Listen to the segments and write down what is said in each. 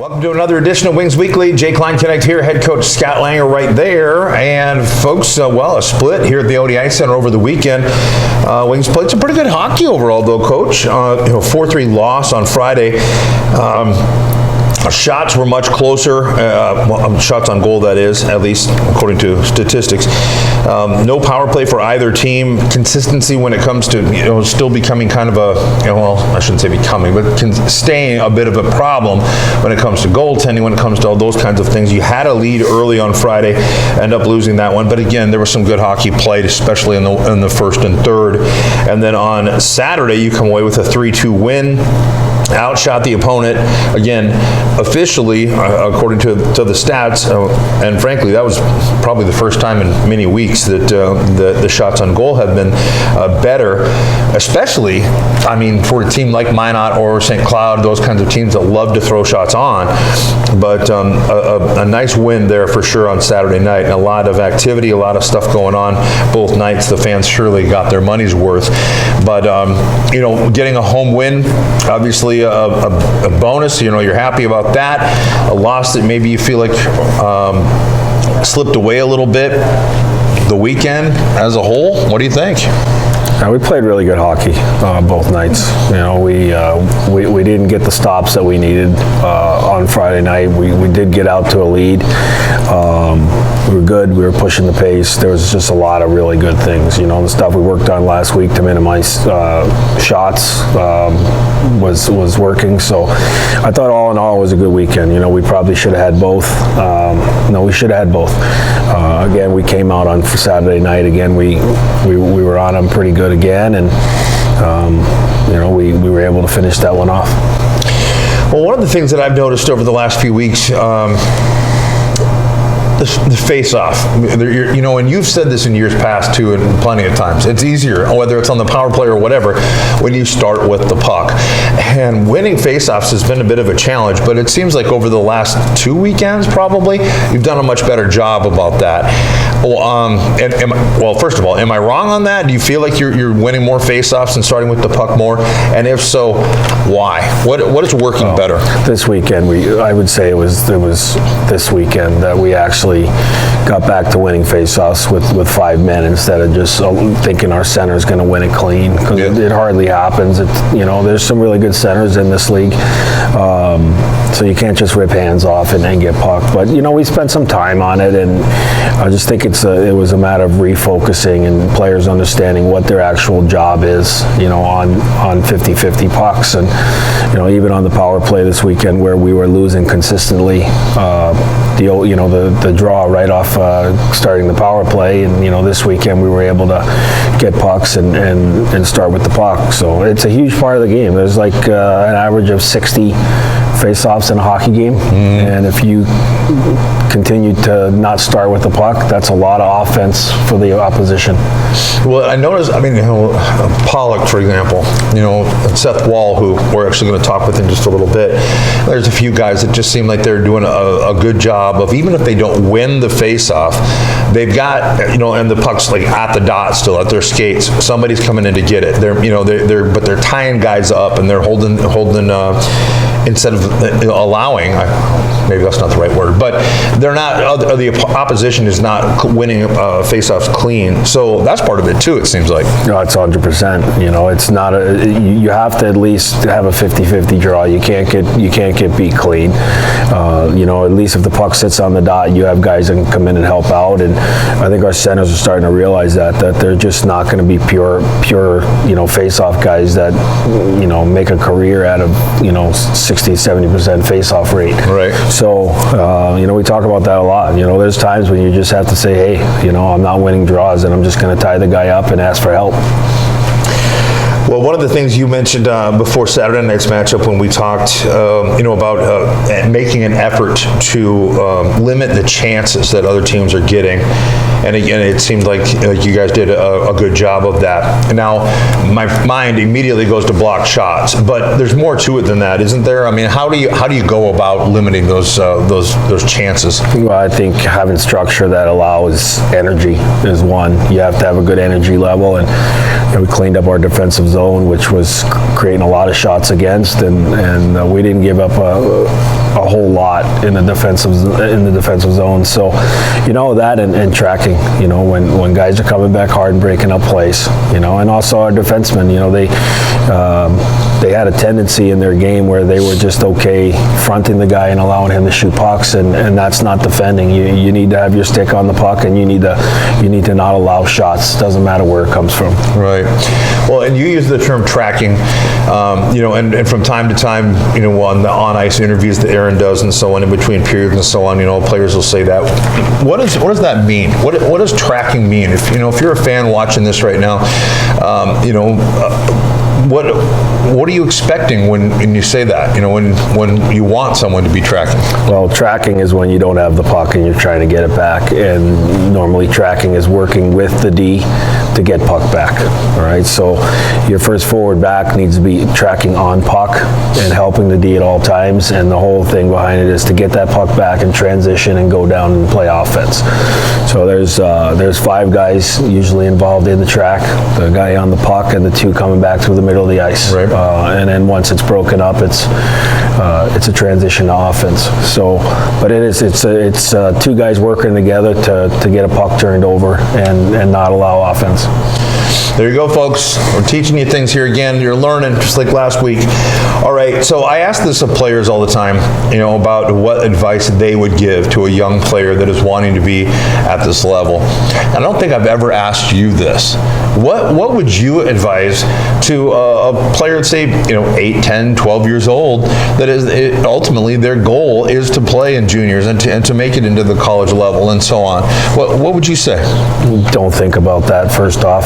Welcome to another edition of Wings Weekly. Jay Klein Connect here, head coach Scott Langer right there. And folks, a split here at the ODI Center over the weekend. Wings played some pretty good hockey overall though, coach. 4-3 loss on Friday. Shots were much closer, shots on goal that is, at least according to statistics. No power play for either team. Consistency when it comes to, still becoming kind of a, I shouldn't say becoming, but staying a bit of a problem when it comes to goaltending, when it comes to all those kinds of things. You had a lead early on Friday, end up losing that one, but again, there was some good hockey played, especially in the first and third. And then on Saturday, you come away with a 3-2 win. Outshot the opponent again officially according to the stats, and frankly that was probably the first time in many weeks that the shots on goal have been better, especially for a team like Minot or St. Cloud, those kinds of teams that love to throw shots on. But a nice win there for sure on Saturday night, and a lot of activity, a lot of stuff going on both nights. The fans surely got their money's worth, but getting a home win, obviously a bonus. You're happy about that. A loss that maybe you feel like slipped away a little bit the weekend as a whole. What do you think? We played really good hockey both nights. We didn't get the stops that we needed on Friday night. We did get out to a lead. We were good. We were pushing the pace. There was just a lot of really good things. The stuff we worked on last week to minimize shots was working. So I thought all in all it was a good weekend. We probably should have had both. We should have had both. Again, we came out on Saturday night. Again, we were on them pretty good again, and we were able to finish that one off. Well, one of the things that I've noticed over the last few weeks, the face-off, and you've said this in years past too, and plenty of times. It's easier, whether it's on the power play or whatever, when you start with the puck. And winning face-offs has been a bit of a challenge, but it seems like over the last 2 weekends, probably, you've done a much better job about that. Well, first of all, am I wrong on that? Do you feel like you're winning more face-offs and starting with the puck more? And if so, why? What is working better? This weekend, I would say it was this weekend that we actually got back to winning face-offs with 5 men instead of just thinking our center is going to win it clean, because it hardly happens. There's some really good centers in this league, so you can't just rip hands off and then get pucked. But we spent some time on it, and I just think it was a matter of refocusing and players understanding what their actual job is, on 50-50 pucks. And even on the power play this weekend where we were losing consistently, the draw right off starting the power play, and this weekend we were able to get pucks and start with the puck. So it's a huge part of the game. There's like an average of 60 face-offs in a hockey game, and if you continue to not start with the puck, that's a lot of offense for the opposition. Well, I noticed, Pollock, for example, Seth Wall, who we're actually going to talk with in just a little bit, there's a few guys that just seem like they're doing a good job of, even if they don't win the face-off, they've got, and the puck's like at the dot still, at their skates, somebody's coming in to get it. But they're tying guys up, and they're holding instead of allowing, maybe that's not the right word, but they're not, the opposition is not winning face-offs clean. So that's part of it too, it seems like. No, it's 100%. It's not you have to at least have a 50-50 draw. You can't get beat clean. At least if the puck sits on the dot, you have guys that can come in and help out. And I think our centers are starting to realize that they're just not going to be pure face-off guys that make a career out of 60-70% face-off rate. Right. So we talk about that a lot. There's times when you just have to say, hey, I'm not winning draws, and I'm just going to tie the guy up and ask for help. Well, one of the things you mentioned before Saturday night's matchup when we talked, about making an effort to limit the chances that other teams are getting, and again, it seemed like you guys did a good job of that. And now, my mind immediately goes to block shots, but there's more to it than that, isn't there? How do you go about limiting those chances? Well, I think having structure that allows energy is one. You have to have a good energy level, and we cleaned up our defensive zone zone, which was creating a lot of shots against, and we didn't give up a whole lot in the defensive zone. So, that and tracking. When guys are coming back hard and breaking up plays. And also our defensemen. They had a tendency in their game where they were just okay fronting the guy and allowing him to shoot pucks, and that's not defending. You need to have your stick on the puck, and you need to not allow shots. Doesn't matter where it comes from. Right. Well, and you use the term tracking, and from time to time, on the on-ice interviews that Aaron does and so on, in between periods and so on, players will say that. What does that mean? What does tracking mean? If you're a fan watching this right now, what are you expecting when you say that? When you want someone to be tracking? Well, tracking is when you don't have the puck and you're trying to get it back, and normally tracking is working with the D to get puck back. All right, so your first forward back needs to be tracking on puck and helping the D at all times, and the whole thing behind it is to get that puck back and transition and go down and play offense. So there's 5 guys usually involved in the track: the guy on the puck and the 2 coming back through the middle of the ice. Right. And then once it's broken up, it's a transition to offense. So, but it's 2 guys working together to get a puck turned over and not allow offense. There you go, folks. We're teaching you things here again. You're learning, just like last week. All right, so I ask this of players all the time, about what advice they would give to a young player that is wanting to be at this level. I don't think I've ever asked you this. What would you advise to a player, say, 8, 10, 12 years old, that is ultimately their goal is to play in juniors and to make it into the college level and so on? What would you say? Don't think about that, first off.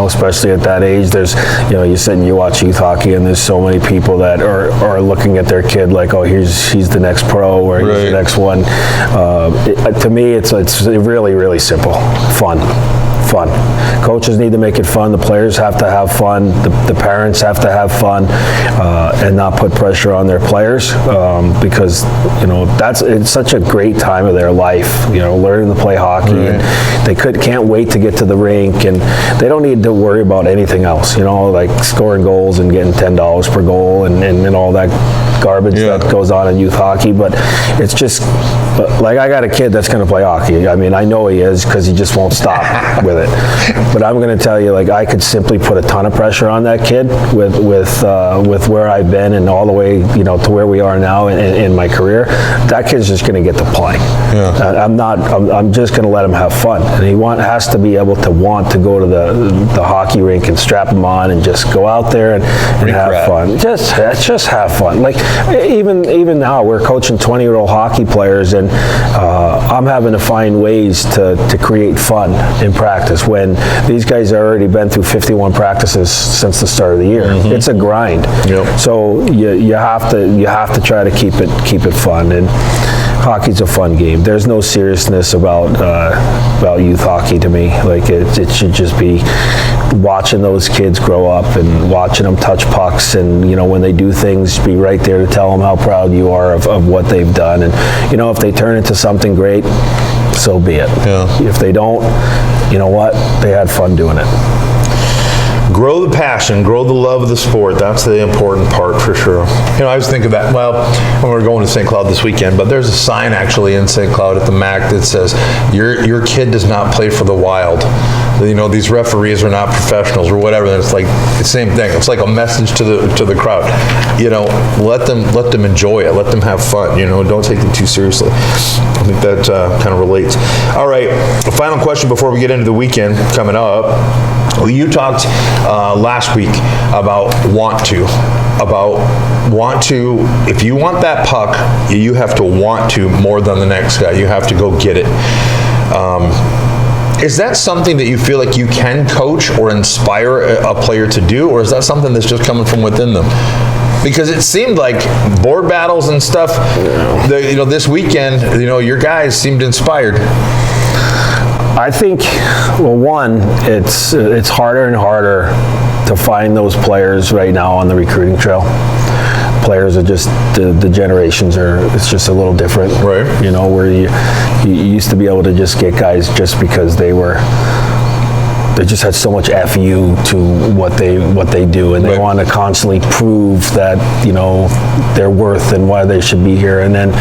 Especially at that age. There's, you sit and you watch youth hockey, and there's so many people that are looking at their kid like, oh, he's the next pro, or he's the next one. To me, it's really, really simple. Fun. Coaches need to make it fun. The players have to have fun. The parents have to have fun, and not put pressure on their players, because it's such a great time of their life. Learning to play hockey, and they can't wait to get to the rink, and they don't need to worry about anything else. Like scoring goals and getting $10 per goal, and all that garbage that goes on in youth hockey. But it's just like, I got a kid that's going to play hockey. I mean, I know he is, because he just won't stop with it. But I'm going to tell you, I could simply put a ton of pressure on that kid with where I've been and all the way, to where we are now in my career. That kid's just going to get to play. Yeah. I'm just going to let him have fun, and he has to be able to want to go to the hockey rink and strap him on and just go out there and have fun. Just have fun. Like even now, we're coaching 20-year-old hockey players, and I'm having to find ways to create fun in practice when these guys have already been through 51 practices since the start of the year. Mm-hmm. It's a grind. Yep. So you have to try to keep it fun, and hockey's a fun game. There's no seriousness about youth hockey to me. Like it should just be watching those kids grow up and watching them touch pucks, and when they do things, be right there to tell them how proud you are of what they've done. And if they turn into something great, so be it. Yeah. If they don't, you know what? They had fun doing it. Grow the passion, grow the love of the sport. That's the important part, for sure. I was thinking that, when we were going to St. Cloud this weekend, but there's a sign actually in St. Cloud at the MAC that says, your kid does not play for the Wild. These referees are not professionals, or whatever. And it's like the same thing. It's like a message to the crowd. Let them enjoy it. Let them have fun. Don't take it too seriously. I think that kind of relates. All right, the final question before we get into the weekend coming up. You talked last week about want to. If you want that puck, you have to want to more than the next guy. You have to go get it. Is that something that you feel like you can coach or inspire a player to do, or is that something that's just coming from within them? Because it seemed like board battles and stuff, this weekend, your guys seemed inspired. I think, one, it's harder and harder to find those players right now on the recruiting trail. Players are just, the generations it's just a little different. Right. Where you used to be able to just get guys just because they were they just had so much FU to what they do, and they want to constantly prove that, you know, their worth and why they should be here. And then,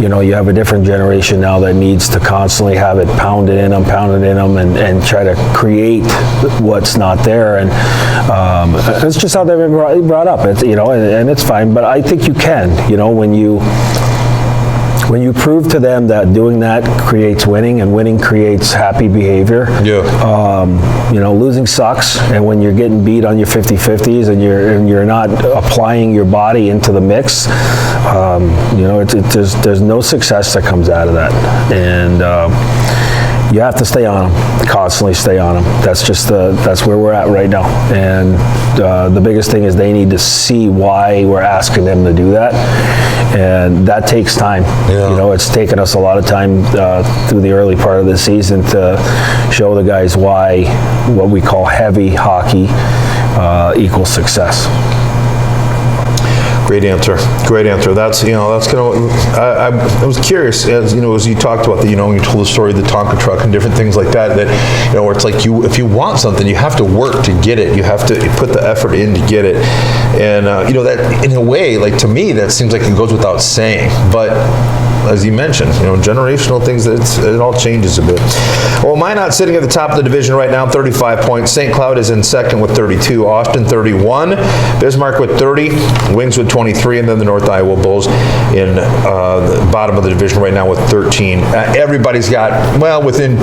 you know, you have a different generation now that needs to constantly have it pounded in them, and try to create what's not there. And it's just how they've been brought up. It's, you know, and it's fine. But I think you can, you know, when you prove to them that doing that creates winning, and winning creates happy behavior. You know, losing sucks, and when you're getting beat on your 50-50s and you're not applying your body into the mix, you know, there's no success that comes out of that. And you have to stay on them, constantly stay on them. That's where we're at right now. And the biggest thing is they need to see why we're asking them to do that. And that takes time. You know, it's taken us a lot of time through the early part of the season to show the guys why what we call heavy hockey equals success. Great answer. That's, you know, that's kind of, I was curious, as you know, as you talked about you know, you told the story of the Tonka truck and different things like that, you know, where it's like if you want something, you have to work to get it. You have to put the effort in to get it. And, you know, that in a way, like to me, that seems like it goes without saying, but as you mentioned, you know, generational things, it all changes a bit. Well, Minot sitting at the top of the division right now, 35 points. St. Cloud is in second with 32. Austin, 31. Bismarck with 30. Wings with 23. And then the North Iowa Bulls in the bottom of the division right now with 13. Everybody's got, well, within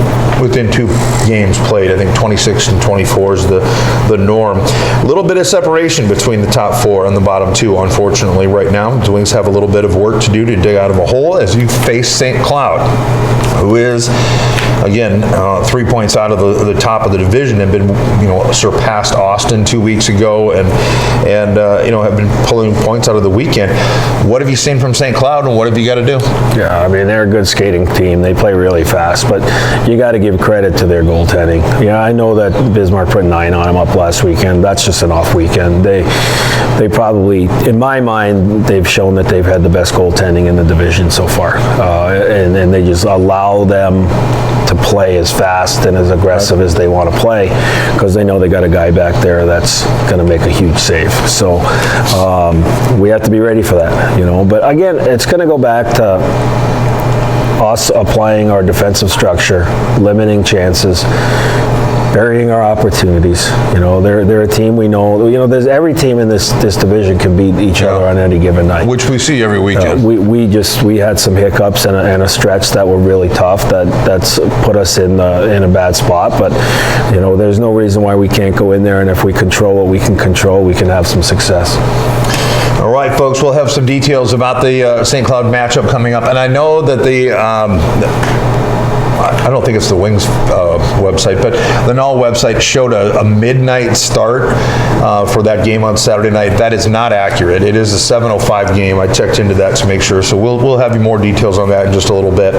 2 games played. I think 26 and 24 is the norm. A little bit of separation between the top 4 and the bottom 2, unfortunately, right now. The Wings have a little bit of work to do to dig out of a hole as you face St. Cloud, who is, again, 3 points out of the top of the division, and been, you know, surpassed Austin 2 weeks ago, and you know, have been pulling points out of the weekend. What have you seen from St. Cloud, and what have you got to do? Yeah, I mean, they're a good skating team. They play really fast, but you got to give credit to their goaltending. Yeah, I know that Bismarck put 9 on them up last weekend. That's just an off weekend. They probably, in my mind, they've shown that they've had the best goaltending in the division so far, and they just allow them to play as fast and as aggressive as they want to play, because they know they got a guy back there that's going to make a huge save. So we have to be ready for that, you know. But again, it's going to go back to us applying our defensive structure, limiting chances, burying our opportunities. You know, they're a team we know. You know, there's every team in this division can beat each other on any given night, which we see every weekend. We had some hiccups and a stretch that were really tough. That's put us in a bad spot. But you know, there's no reason why we can't go in there, and if we control what we can control, we can have some success. All right, folks, we'll have some details about the St. Cloud matchup coming up. And I know that I don't think it's the Wings website, but the Null website showed a midnight start for that game on Saturday night. That is not accurate. It is a 7:05 game. I checked into that to make sure. So we'll have you more details on that in just a little bit.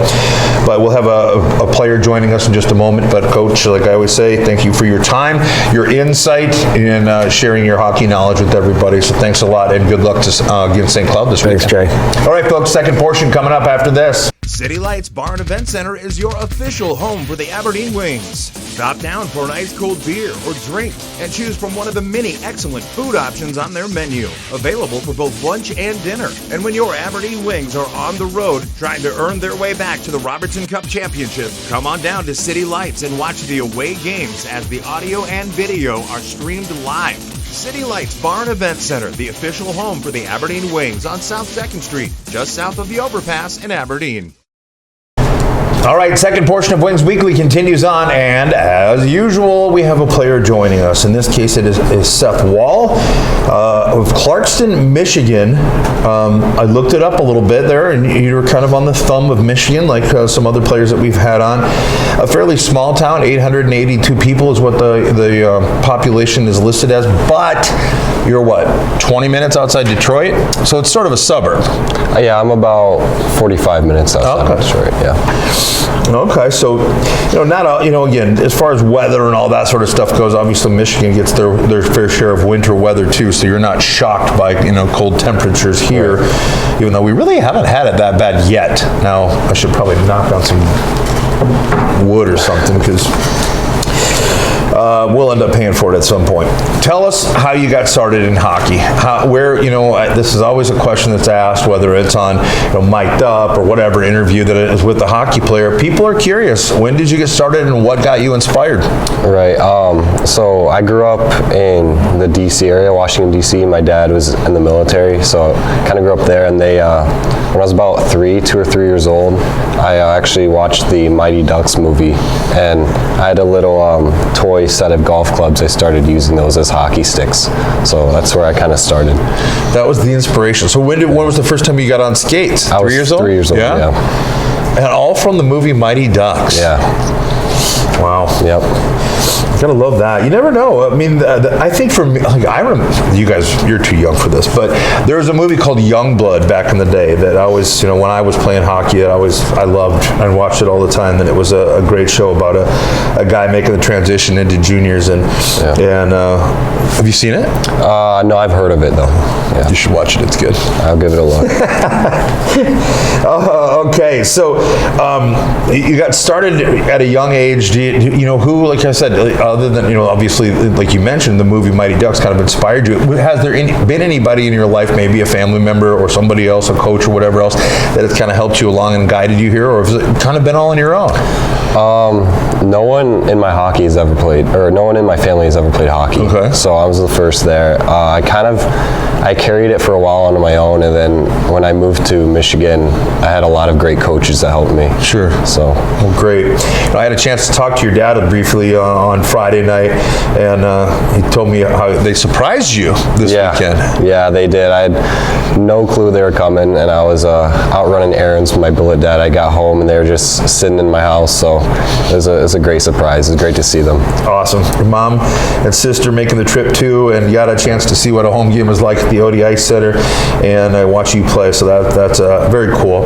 But we'll have a player joining us in just a moment. But Coach, like I always say, thank you for your time, your insight, and sharing your hockey knowledge with everybody. So thanks a lot, and good luck to against St. Cloud this weekend. Thanks, Jay. All right, folks, second portion coming up after this. City Lights Bar and Event Center is your official home for the Aberdeen Wings. Stop down for an ice-cold beer or drink and choose from one of the many excellent food options on their menu, available for both lunch and dinner. And when your Aberdeen Wings are on the road trying to earn their way back to the Robertson Cup Championship, come on down to City Lights and watch the away games as the audio and video are streamed live. City Lights Bar and Event Center, the official home for the Aberdeen Wings on South 2nd Street, just south of the overpass in Aberdeen. All right, second portion of Wings Weekly continues on, and as usual, we have a player joining us. In this case, it is Seth Wall of Clarkston, Michigan. I looked it up a little bit there, and you're kind of on the thumb of Michigan, like some other players that we've had on. A fairly small town, 882 people is what the population is listed as, but you're what, 20 minutes outside Detroit? So it's sort of a suburb. Yeah, I'm about 45 minutes outside of Detroit, yeah. Okay, so, again, as far as weather and all that sort of stuff goes, obviously Michigan gets their fair share of winter weather too, so you're not shocked by, cold temperatures here, even though we really haven't had it that bad yet. Now, I should probably knock on some wood or something, because we'll end up paying for it at some point. Tell us how you got started in hockey. This is always a question that's asked, whether it's on Mic'd Up or whatever interview that it is with the hockey player. People are curious. When did you get started and what got you inspired? Right. So I grew up in the D.C. area, Washington, D.C. My dad was in the military, so I kind of grew up there. And when I was about 2 or 3 years old, I actually watched the Mighty Ducks movie, and I had a little toy set of golf clubs. I started using those as hockey sticks. So that's where I kind of started. That was the inspiration. So when was the first time you got on skates? I was 3 years old? 3 years old, yeah. And all from the movie Mighty Ducks. Yeah. Wow. Yep. Gotta love that. You never know. I mean, I think for me, I remember, you guys, you're too young for this, but there was a movie called Youngblood back in the day that I always, when I was playing hockey, I loved and watched it all the time. And it was a great show about a guy making the transition into juniors. And have you seen it? No, I've heard of it though. Yeah. You should watch it. It's good. I'll give it a look. Okay, so you got started at a young age. Do you know who, like I said, other than, obviously, like you mentioned, the movie Mighty Ducks kind of inspired you. Has there been anybody in your life, maybe a family member or somebody else, a coach or whatever else, that has kind of helped you along and guided you here, or has it kind of been all on your own? No one in my hockey has ever played, or no one in my family has ever played hockey. Okay. So I was the first there. I carried it for a while on my own, and then when I moved to Michigan, I had a lot of great coaches that helped me. Sure. So. Well, great. I had a chance to talk to your dad briefly on Friday night, and he told me how they surprised you this weekend. Yeah, they did. I had no clue they were coming, and I was out running errands with my billet dad. I got home, and they were just sitting in my house, so it was a great surprise. It was great to see them. Awesome. Your mom and sister making the trip too, and you got a chance to see what a home game was like at the ODI Center, and I watch you play, so that's very cool.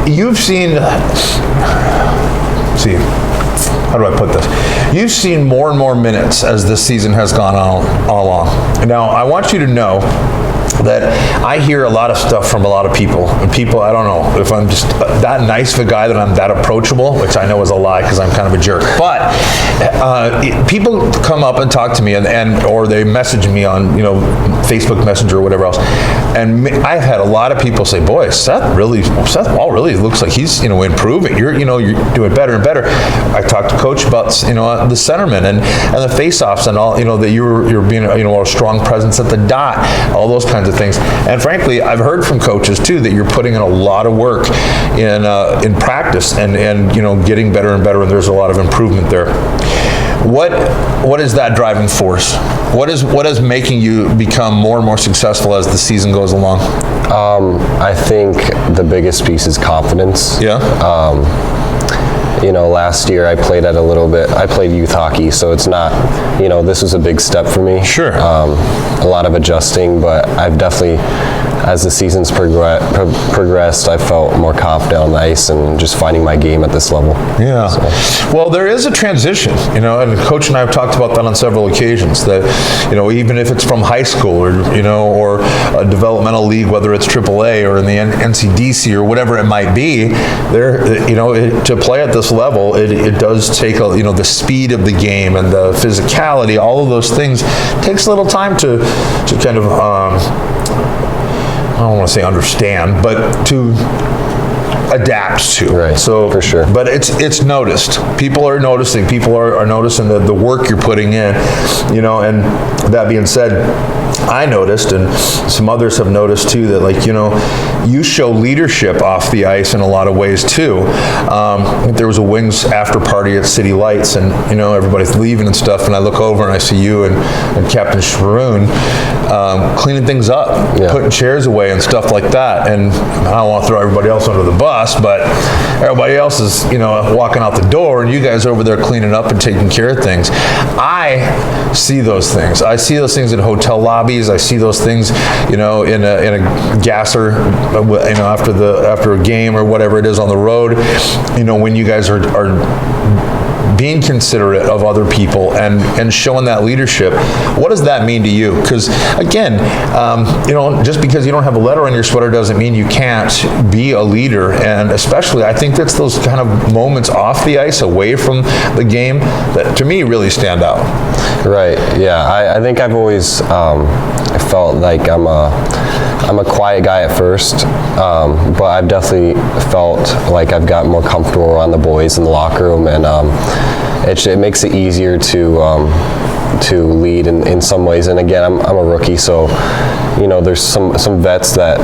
You've seen, how do I put this? You've seen more and more minutes as this season has gone on all along. Now, I want you to know that I hear a lot of stuff from a lot of people. And people, I don't know if I'm just that nice of a guy that I'm that approachable, which I know is a lie because I'm kind of a jerk. But people come up and talk to me, or they message me on Facebook Messenger or whatever else. And I've had a lot of people say, "Boy, Seth Wall really looks like he's improving. You're doing better and better." I talked to Coach about the centerman and the faceoffs and all that you're being a strong presence at the dot, all those kinds of things. And frankly, I've heard from coaches too that you're putting in a lot of work in practice and getting better and better, and there's a lot of improvement there. What is that driving force? What is making you become more and more successful as the season goes along? I think the biggest piece is confidence. Yeah. Last year I played I played youth hockey, so it's not, this was a big step for me. Sure. A lot of adjusting, but I've definitely, as the season's progressed, I felt more confident on the ice and just finding my game at this level. Yeah. So. Well, there is a transition, and Coach and I have talked about that on several occasions, that, even if it's from high school or a developmental league, whether it's AAA or in the NCDC or whatever it might be, to play at this level, it does take the speed of the game and the physicality, all of those things takes a little time to kind of I don't want to say understand, but to adapt to. Right. So for sure. But it's noticed. People are noticing. People are noticing the work you're putting in. And that being said, I noticed, and some others have noticed too, that you show leadership off the ice in a lot of ways too. There was a Wings after party at City Lights, and everybody's leaving and stuff, and I look over and I see you and Captain Sharoon cleaning things up, putting chairs away and stuff like that. And I don't want to throw everybody else under the bus, but everybody else is walking out the door, and you guys are over there cleaning up and taking care of things. I see those things. I see those things in hotel lobbies. I see those things, in a gasser, after a game or whatever it is on the road. When you guys are being considerate of other people and showing that leadership. What does that mean to you? Because again, just because you don't have a letter on your sweater doesn't mean you can't be a leader. And especially, I think that's those kind of moments off the ice, away from the game, that to me really stand out. Right. Yeah. I think I've always felt like I'm a quiet guy at first, but I've definitely felt like I've gotten more comfortable around the boys in the locker room, and it makes it easier to lead in some ways. And again, I'm a rookie, so there's some vets that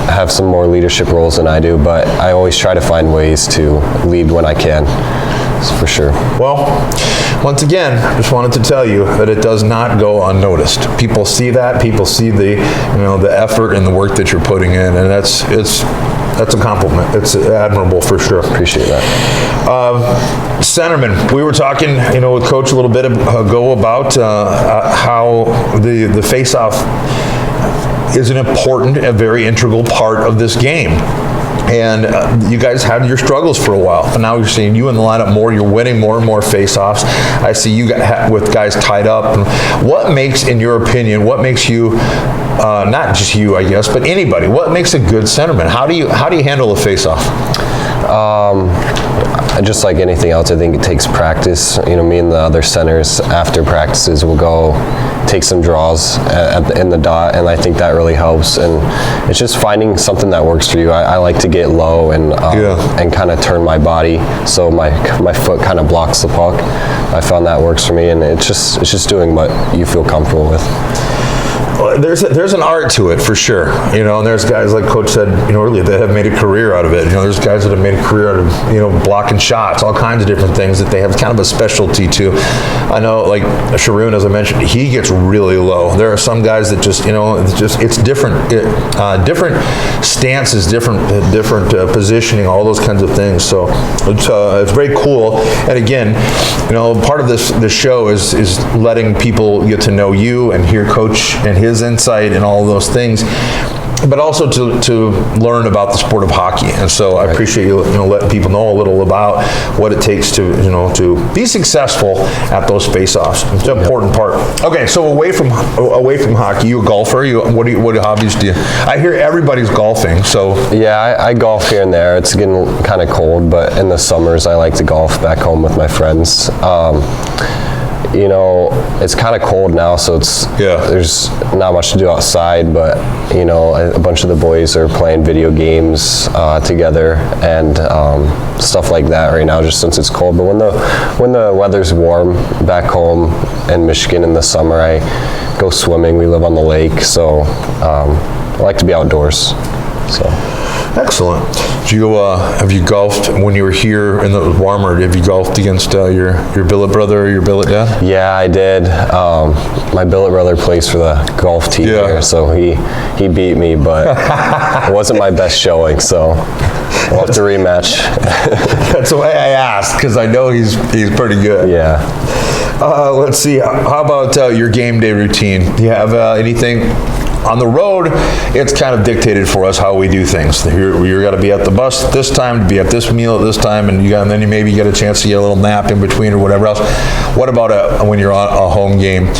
have some more leadership roles than I do, but I always try to find ways to lead when I can. For sure. Well, once again, just wanted to tell you that it does not go unnoticed. People see that. People see the effort and the work that you're putting in, and that's a compliment. It's admirable for sure. Appreciate that. Centerman, we were talking, with Coach a little bit ago about how the face-off is an important, a very integral part of this game. And you guys had your struggles for a while, but now you're seeing you in the lineup more. You're winning more and more face-offs. I see you with guys tied up. What makes, in your opinion, what makes you, not just you, I guess, but anybody, what makes a good centerman? How do you handle a face-off? Just like anything else, I think it takes practice. Me and the other centers after practices will go take some draws in the dot, and I think that really helps. And it's just finding something that works for you. I like to get low and kind of turn my body so my foot kind of blocks the puck. I found that works for me, and it's just doing what you feel comfortable with. There's an art to it for sure, and there's guys, like Coach said, earlier, that have made a career out of it. There's guys that have made a career out of, blocking shots, all kinds of different things that they have kind of a specialty to. I know, like Sharoon, as I mentioned, he gets really low. There are some guys that just, it's different, different stances, different positioning, all those kinds of things. So it's very cool. And again, part of this show is letting people get to know you and hear Coach and his insight and all of those things, but also to learn about the sport of hockey. And so I appreciate you letting people know a little about what it takes to to be successful at those face-offs. It's an important part. Okay, so away from hockey, you a golfer? What hobbies do you? I hear everybody's golfing. So yeah, I golf here and there. It's getting kind of cold, but in the summers I like to golf back home with my friends. It's kind of cold now, so there's not much to do outside, but a bunch of the boys are playing video games together and stuff like that right now, just since it's cold. But when the weather's warm back home in Michigan in the summer, I go swimming. We live on the lake, so I like to be outdoors. So. Excellent. Have you golfed when you were here and it was warmer? Have you golfed against your billet brother or your billet dad? Yeah, I did. My billet brother plays for the golf team here, so he beat me, but it wasn't my best showing, so we'll have to rematch. That's the way I asked, because I know he's pretty good. Yeah. Let's see. How about your game day routine? Do you have anything? On the road, it's kind of dictated for us how we do things. You're got to be at the bus at this time, to be at this meal at this time, and then you maybe get a chance to get a little nap in between or whatever else. What about when you're on a home game?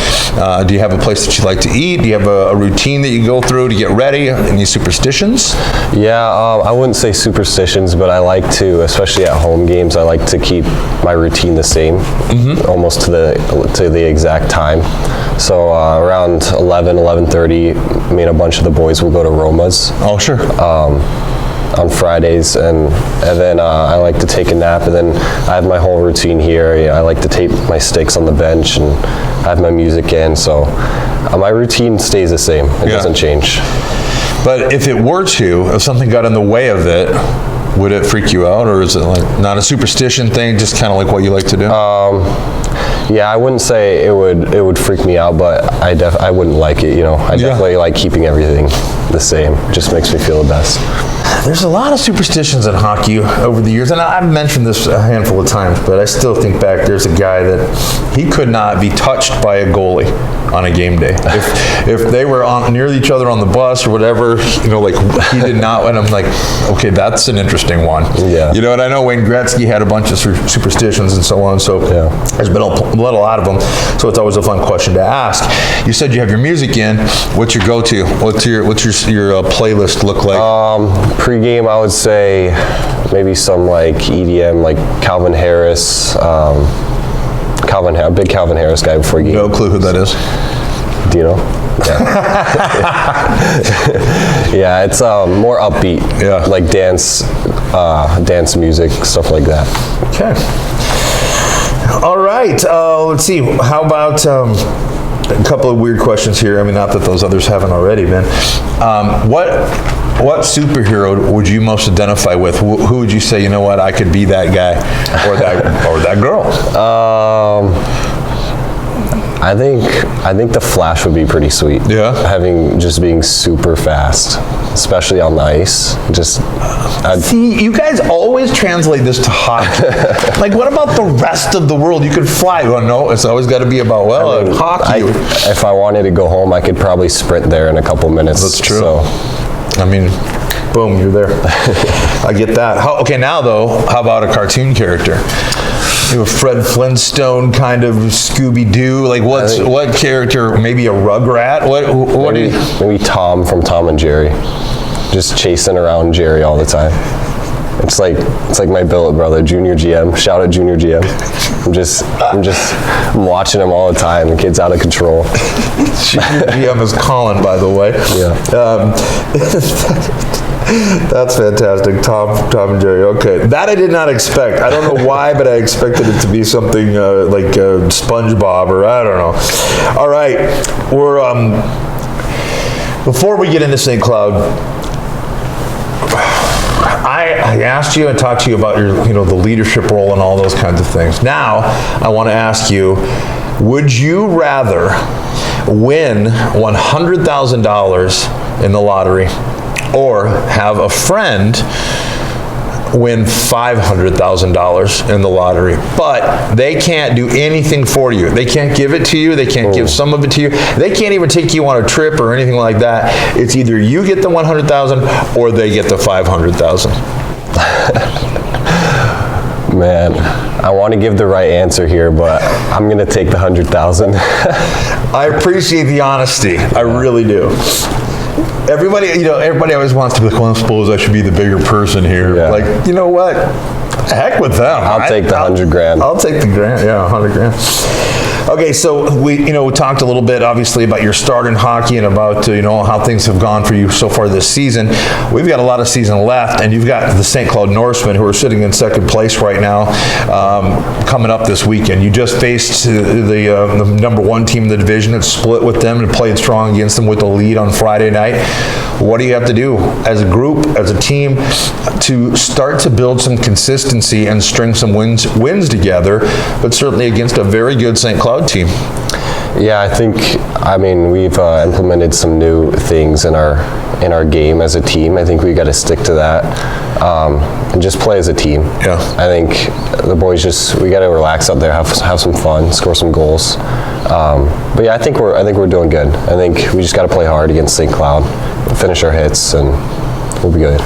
Do you have a place that you like to eat? Do you have a routine that you go through to get ready? Any superstitions? Yeah, I wouldn't say superstitions, but I like to, especially at home games, I like to keep my routine the same, almost to the exact time. So around 11:30, me and a bunch of the boys will go to Roma's. Oh, sure. On Fridays, and then I like to take a nap, and then I have my whole routine here. I like to tape my sticks on the bench and have my music in, so my routine stays the same. It doesn't change. But if something got in the way of it, would it freak you out, or is it like not a superstition thing, just kind of like what you like to do? Yeah, I wouldn't say it would freak me out, but I wouldn't like it. I definitely like keeping everything the same. It just makes me feel the best. There's a lot of superstitions in hockey over the years, and I've mentioned this a handful of times, but I still think back, there's a guy that he could not be touched by a goalie. on a game day. If they were near each other on the bus or whatever, like he did not, and I'm like, okay, that's an interesting one. Yeah. And I know Wayne Gretzky had a bunch of superstitions and so on, so there's been a lot of them, so it's always a fun question to ask. You said you have your music in. What's your go-to? What's your playlist look like? Pre-game, I would say maybe some like EDM, like Calvin Harris. A big Calvin Harris guy before game. No clue who that is. Do you know? Yeah, it's more upbeat. Yeah. Like dance music, stuff like that. Okay. All right. Let's see. How about a couple of weird questions here? I mean, not that those others haven't already, man. What superhero would you most identify with? Who would you say, I could be that guy or that girl? I think the Flash would be pretty sweet. Yeah. Being super fast, especially on the ice. See, you guys always translate this to hockey. Like, what about the rest of the world? You could fly. Well, no, it's always got to be about hockey. If I wanted to go home, I could probably sprint there in a couple minutes. That's true. So. I mean, boom, you're there. I get that. Okay, now though, how about a cartoon character? Fred Flintstone kind of Scooby-Doo. Like, what character? Maybe a Rugrat? What do you? Maybe Tom from Tom and Jerry, just chasing around Jerry all the time. It's like my billet brother, Junior GM. Shout out Junior GM. I'm watching him all the time. The kid's out of control. Junior GM is Colin, by the way. Yeah. That's fantastic. Tom and Jerry. Okay, that I did not expect. I don't know why, but I expected it to be something like SpongeBob or I don't know. All right, we're before we get into St. Cloud, I asked you and talked to you about your, the leadership role and all those kinds of things. Now, I want to ask you, would you rather win $100,000 in the lottery or have a friend win $500,000 in the lottery, but they can't do anything for you? They can't give it to you. They can't give some of it to you. They can't even take you on a trip or anything like that. It's either you get the 100,000 or they get the 500,000. Man, I want to give the right answer here, but I'm going to take the 100,000. I appreciate the honesty. I really do. Everybody always wants to be like, well, I suppose I should be the bigger person here. Yeah. Like, you know what? Heck with them. I'll take the 100 grand. I'll take the grand. Yeah, 100 grand. Okay, so we talked a little bit, obviously, about your start in hockey and about how things have gone for you so far this season. We've got a lot of season left, and you've got the St. Cloud Norsemen, who are sitting in second place right now, coming up this weekend. You just faced the number one team in the division and split with them and played strong against them with the lead on Friday night. What do you have to do as a group, as a team, to start to build some consistency and string some wins together, but certainly against a very good St. Cloud team? Yeah, I mean, we've implemented some new things in our game as a team. I think we got to stick to that and just play as a team. Yeah. I think the boys we got to relax out there, have some fun, score some goals. But yeah, I think we're doing good. I think we just got to play hard against St. Cloud, finish our hits, and we'll be good.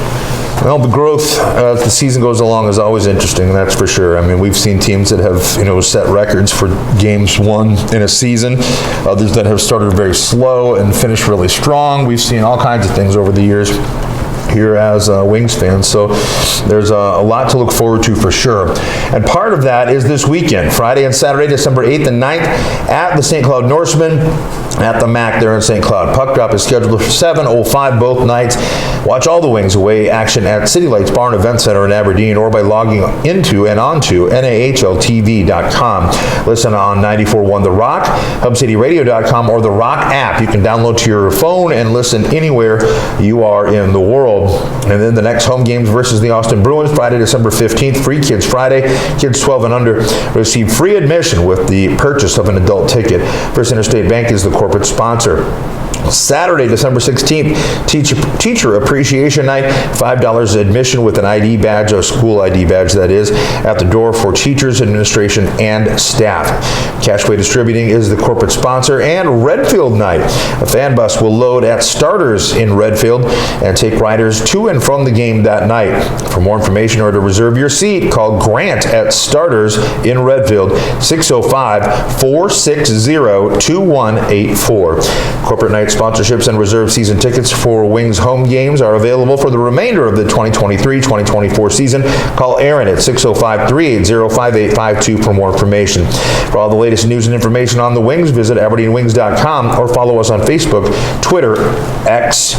Well, the growth as the season goes along is always interesting, that's for sure. I mean, we've seen teams that have, set records for games won in a season, others that have started very slow and finished really strong. We've seen all kinds of things over the years here as Wings fans, so there's a lot to look forward to for sure. And part of that is this weekend, Friday and Saturday, December 8th and 9th, at the St. Cloud Norsemen at the MAC there in St. Cloud. Puck drop is scheduled for 7:05 both nights. Watch all the Wings away action at City Lights Bar and Event Center in Aberdeen or by logging into and onto NAHLTV.com. Listen on 94.1 The Rock, HubCityRadio.com, or the Rock app. You can download to your phone and listen anywhere you are in the world. And then the next home games versus the Austin Bruins, Friday, December 15th. Free Kids Friday. Kids 12 and under receive free admission with the purchase of an adult ticket. First Interstate Bank is the corporate sponsor. Saturday, December 16th, Teacher Appreciation Night, $5 admission with an ID badge, a school ID badge that is, at the door for teachers, administration, and staff. Cashway Distributing is the corporate sponsor, and Redfield Night. A fan bus will load at Starters in Redfield and take riders to and from the game that night. For more information or to reserve your seat, call Grant at Starters in Redfield, 605-460-2184. Corporate night sponsorships and reserve season tickets for Wings home games are available for the remainder of the 2023-2024 season. Call Aaron at 605-380-5852 for more information. For all the latest news and information on the Wings, visit AberdeenWings.com or follow us on Facebook, Twitter, X,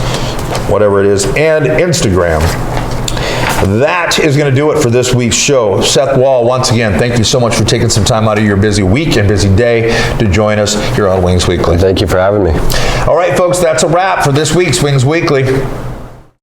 whatever it is, and Instagram. That is going to do it for this week's show. Seth Wall, once again, thank you so much for taking some time out of your busy week and busy day to join us here on Wings Weekly. Thank you for having me. All right, folks, that's a wrap for this week's Wings Weekly.